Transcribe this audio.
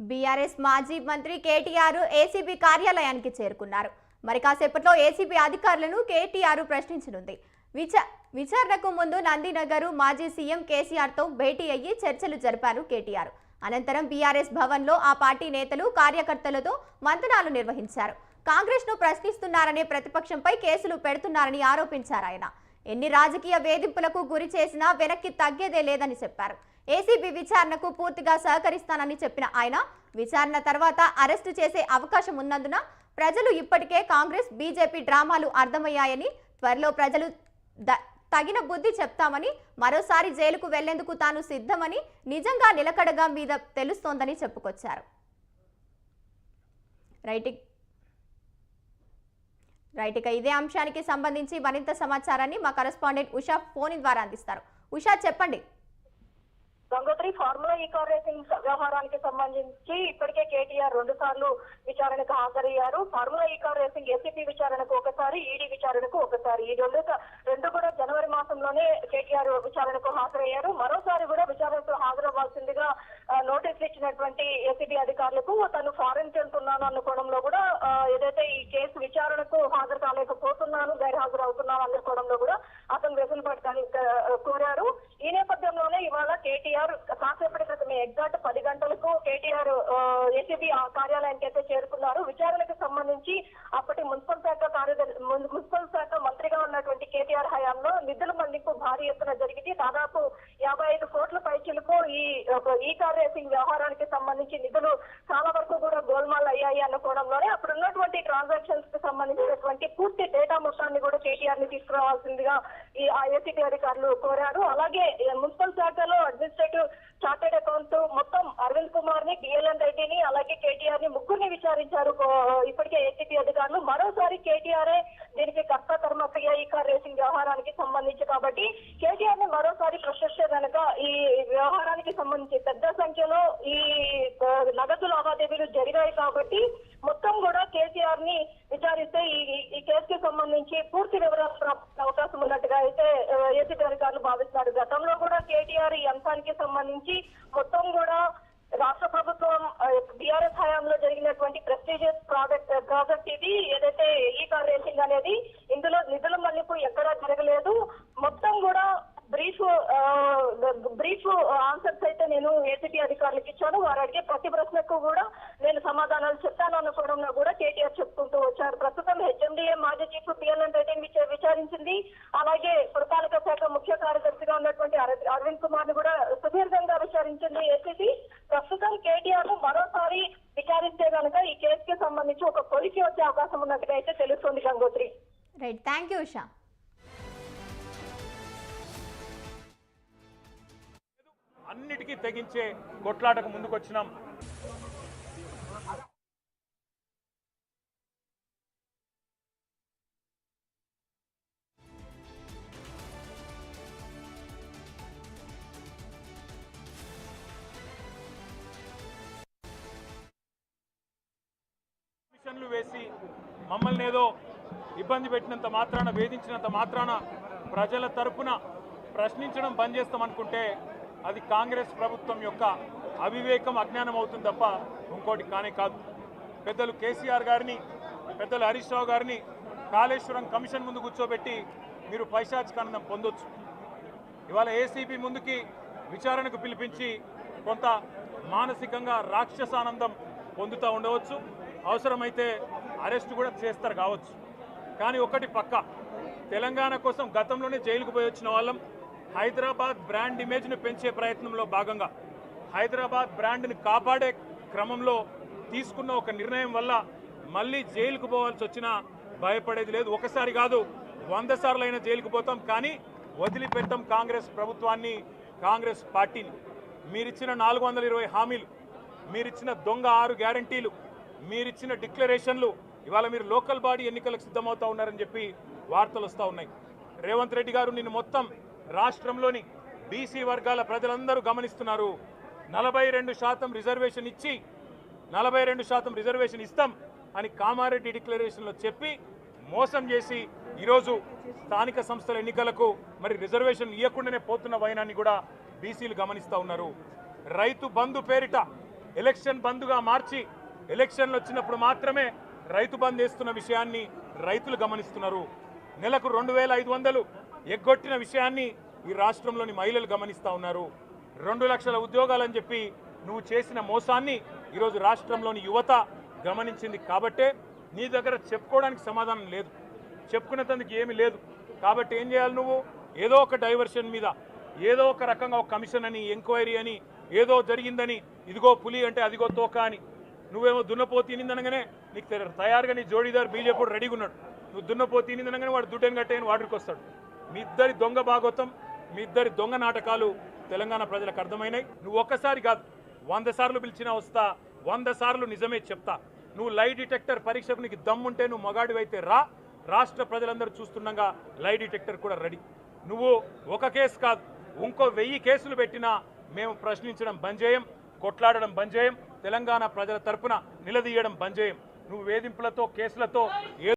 BRS మాజీ మంత్రి KTR ACB కార్యాలయానికి చేరుకున్నారు. మరి కాసేపట్లో ఏసీబీ అధికారులను కేటీఆర్ ప్రశ్నించనుంది. విచారణకు ముందు నందినగర్ మాజీ సీఎం కేసీఆర్తో భేటీ అయ్యి చర్చలు జరిపారు కేటీఆర్. అనంతరం బీఆర్ఎస్ భవన్లో ఆ పార్టీ నేతలు కార్యకర్తలతో మంతనాలు నిర్వహించారు. కాంగ్రెస్ ను ప్రశ్నిస్తున్నారనే ప్రతిపక్షంపై కేసులు పెడుతున్నారని ఆరోపించారు. ఆయన ఎన్ని రాజకీయ వేధింపులకు గురి చేసినా వెనక్కి తగ్గేదే లేదని చెప్పారు. ఏసీబీ విచారణకు పూర్తిగా సహకరిస్తానని చెప్పిన ఆయన విచారణ తర్వాత అరెస్టు చేసే అవకాశం ఉన్నందున ప్రజలు ఇప్పటికే కాంగ్రెస్ బీజేపీ డ్రామాలు అర్థమయ్యాయని, త్వరలో ప్రజలు తగిన బుద్ధి చెప్తామని, మరోసారి జైలుకు వెళ్లేందుకు తాను సిద్ధమని నిజంగా నిలకడగా మీద తెలుస్తోందని చెప్పుకొచ్చారు. రైట్, ఇదే అంశానికి సంబంధించి మరింత సమాచారాన్ని మా కరెస్పాండెంట్ ఉషా ఫోన్ ద్వారా అందిస్తారు. ఉషా, చెప్పండి. గంగోత్రి, ఫార్ములా ఈ కార్ రేసింగ్ వ్యవహారానికి సంబంధించి ఇప్పటికే కేటీఆర్ 2 సార్లు విచారణకు హాజరయ్యారు. ఫార్ములా ఈ కార్ రేసింగ్ ఏసీపీ విచారణకు ఒకసారి, ఈడీ విచారణకు ఒకసారి. ఈ రెండు కూడా జనవరి మాసంలోనే కేటీఆర్ విచారణకు హాజరయ్యారు. మరోసారి కూడా విచారణకు హాజరవ్వాల్సిందిగా నోటీసులు ఇచ్చినటువంటి ఏసీబీ అధికారులకు తను ఫారెన్ వెళ్తున్నాను అనుకోవడంలో కూడా, ఏదైతే ఈ కేసు విచారణకు హాజరు కాలేకపోతున్నాను, గైర్హాజరు అవుతున్నాను అనుకోవడంలో కూడా అతను వెసులుబాటు కోరారు. ఈ నేపథ్యంలోనే ఇవాళ కేటీఆర్ కాసేపటి క్రితమే ఎగ్జాక్ట్ 10 గంటలకు కేటీఆర్ ఏసీబీ కార్యాలయానికి అయితే చేరుకున్నారు. విచారణకు సంబంధించి అప్పటి మున్సిపల్ శాఖ మంత్రిగా ఉన్నటువంటి కేటీఆర్ హయాంలో నిధుల మళ్లింపు భారీ ఎత్తున జరిగింది. దాదాపు 55 కోట్ల పైచిలకు ఈ కార్ రేసింగ్ వ్యవహారానికి సంబంధించి నిధులు చాలా వరకు కూడా గోల్మాల్ అయ్యాయి అనుకోవడంలోనే అప్పుడు ఉన్నటువంటి ట్రాన్సాక్షన్స్ కి సంబంధించినటువంటి పూర్తి డేటా మొత్తాన్ని కూడా కేటీఆర్ ని తీసుకురావాల్సిందిగా ఈ ఏసీబీ అధికారులు కోరారు. అలాగే మున్సిపల్ శాఖలో అడ్మినిస్ట్రేటివ్ చార్టెడ్ అకౌంట్ మొత్తం అరవింద్ కుమార్ ని, డిఎల్ఎన్ రెడ్డిని, అలాగే కేటీఆర్ ని ముగ్గురిని విచారించారు ఇప్పటికే ఏసీబీ అధికారులు. మరోసారి కేటీఆర్ దీనికి కర్త కర్మక్రియ ఈ కార్ రేసింగ్ వ్యవహారానికి సంబంధించి కాబట్టి కేటీఆర్ ని మరోసారి ప్రశ్నిస్తే కనుక ఈ వ్యవహారానికి సంబంధించి పెద్ద సంఖ్యలో ఈ నగదు లావాదేవీలు జరిగాయి కాబట్టి మొత్తం కూడా కేసీఆర్ ని విచారిస్తే ఈ కేసుకి సంబంధించి పూర్తి వివరాలు అవకాశం ఉన్నట్టుగా అయితే ఏసీబీ అధికారులు భావిస్తున్నారు. గతంలో కూడా కేటీఆర్ ఈ అంశానికి సంబంధించి మొత్తం కూడా రాష్ట్ర ప్రభుత్వం బీఆర్ఎస్ హయాంలో జరిగినటువంటి ప్రెస్టీజియస్ ప్రాజెక్ట్ ఇది ఏదైతే ఈ కార్ రేసింగ్ అనేది, ఇందులో నిధుల మళ్లింపు ఎక్కడా జరగలేదు. మొత్తం కూడా బ్రీఫ్ ఆన్సర్స్ అయితే నేను ఏసీబీ అధికారులకు ఇచ్చాను. వారు అడిగే ప్రతి ప్రశ్నకు కూడా నేను సమాధానాలు చెప్తాను అనుకోవడంలో కూడా కేటీఆర్ చెప్పుకుంటూ వచ్చారు. ప్రస్తుతం హెచ్ఎండిఏ మాజీ చీఫ్ డిఎల్ఎన్ రెడ్డిని విచారించింది. అలాగే పురపాలక శాఖ ముఖ్య కార్యదర్శిగా ఉన్నటువంటి అరవింద్ కుమార్ ని కూడా సుదీర్ఘంగా విచారించింది ఏసీబీ. ప్రస్తుతం కేటీఆర్ ను మరోసారి విచారిస్తే కనుక ఈ కేసుకి సంబంధించి ఒక కొలికి వచ్చే అవకాశం ఉన్నట్టుగా అయితే తెలుస్తోంది. Gangotri, right, thank you Usha. అన్నిటికీ తెగించే కొట్లాటకు ముందుకొచ్చినాం. మిషన్లు వేసి మమ్మల్ని ఏదో ఇబ్బంది పెట్టినంత మాత్రాన, వేధించినంత మాత్రాన ప్రజల తరపున ప్రశ్నించడం బంద్ చేస్తామనుకుంటే అది కాంగ్రెస్ ప్రభుత్వం యొక్క అవివేకం, అజ్ఞానం అవుతుంది తప్ప ఇంకోటి కానే కాదు. పెద్దలు కేసీఆర్ గారిని, పెద్దలు హరీష్ రావు గారిని కాళేశ్వరం కమిషన్ ముందు కూర్చోబెట్టి మీరు పైశాచికానందం పొందొచ్చు. ఇవాళ ఏసీబీ ముందుకి విచారణకు పిలిపించి కొంత మానసికంగా రాక్షసానందం పొందుతూ ఉండవచ్చు. అవసరమైతే అరెస్ట్ కూడా చేస్తారు కావచ్చు. కానీ ఒకటి పక్క, తెలంగాణ కోసం గతంలోనే జైలుకు పోయి వచ్చిన వాళ్ళం. హైదరాబాద్ బ్రాండ్ ఇమేజ్ను పెంచే ప్రయత్నంలో భాగంగా హైదరాబాద్ బ్రాండ్ని కాపాడే క్రమంలో తీసుకున్న ఒక నిర్ణయం వల్ల మళ్ళీ జైలుకు పోవాల్సి వచ్చినా భయపడేది లేదు. ఒకసారి కాదు, 100 సార్లు అయినా జైలుకు పోతాం, కానీ వదిలిపెట్టాం కాంగ్రెస్ ప్రభుత్వాన్ని, కాంగ్రెస్ పార్టీని. మీరిచ్చిన 420 హామీలు, మీరిచ్చిన దొంగ 6 గ్యారంటీలు, మీరిచ్చిన డిక్లరేషన్లు, ఇవాళ మీరు లోకల్ బాడీ ఎన్నికలకు సిద్ధమవుతా ఉన్నారని చెప్పి వార్తలు వస్తూ ఉన్నాయి. రేవంత్ రెడ్డి గారు నిన్ను మొత్తం రాష్ట్రంలోని బీసీ వర్గాల ప్రజలందరూ గమనిస్తున్నారు. 42% రిజర్వేషన్ ఇచ్చి 42% రిజర్వేషన్ ఇస్తాం అని కామారెడ్డి డిక్లరేషన్లో చెప్పి మోసం చేసి ఈరోజు స్థానిక సంస్థల ఎన్నికలకు మరి రిజర్వేషన్ ఇవ్వకుండానే పోతున్న వైనాన్ని కూడా బీసీలు గమనిస్తూ ఉన్నారు. రైతు బంధు పేరిట ఎలక్షన్ బంద్గా మార్చి ఎలక్షన్లు వచ్చినప్పుడు మాత్రమే రైతు బంద్ వేస్తున్న విషయాన్ని రైతులు గమనిస్తున్నారు. నెలకు 2,500 ఎగ్గొట్టిన విషయాన్ని ఈ రాష్ట్రంలోని మహిళలు గమనిస్తూ ఉన్నారు. 2 లక్షల ఉద్యోగాలని చెప్పి నువ్వు చేసిన మోసాన్ని ఈరోజు రాష్ట్రంలోని యువత గమనించింది. కాబట్టే నీ దగ్గర చెప్పుకోవడానికి సమాధానం లేదు, చెప్పుకునేందుకు ఏమీ లేదు. కాబట్టి ఏం చేయాలి, నువ్వు ఏదో ఒక డైవర్షన్ మీద ఏదో ఒక రకంగా ఒక కమిషన్ అని, ఎంక్వైరీ అని, ఏదో జరిగిందని, ఇదిగో పులి అంటే అదిగో తోక అని, నువ్వేమో దున్నపోతు తినిందనగానే నీకు తయారుగా నీ జోడీదారు బీజేపీ రెడీగా ఉన్నాడు. నువ్వు దున్నపోతు తినిందనగానే వాడు దుడ్డని కట్టేయని వాడికి వస్తాడు. మీ ఇద్దరి దొంగ భాగవతం, మీ ఇద్దరి దొంగ నాటకాలు తెలంగాణ ప్రజలకు అర్థమైనాయి. నువ్వు ఒక్కసారి కాదు 100 సార్లు పిలిచినా వస్తా, 100 సార్లు నిజమే చెప్తా. నువ్వు లై డిటెక్టర్ పరీక్షకు నీకు దమ్ముంటే నువ్వు మగాడివైతే రా, రాష్ట్ర ప్రజలందరూ చూస్తుండగా లై డిటెక్టర్ కూడా రెడీ. నువ్వు ఒక కేసు కాదు ఇంకో 1000 కేసులు పెట్టినా మేము ప్రశ్నించడం బంద్ చేయం, కొట్లాడడం బంద్ చేయం, తెలంగాణ ప్రజల తరపున నిలదీయడం బంద్ చేయం. నువ్వు వేధింపులతో కేసులతో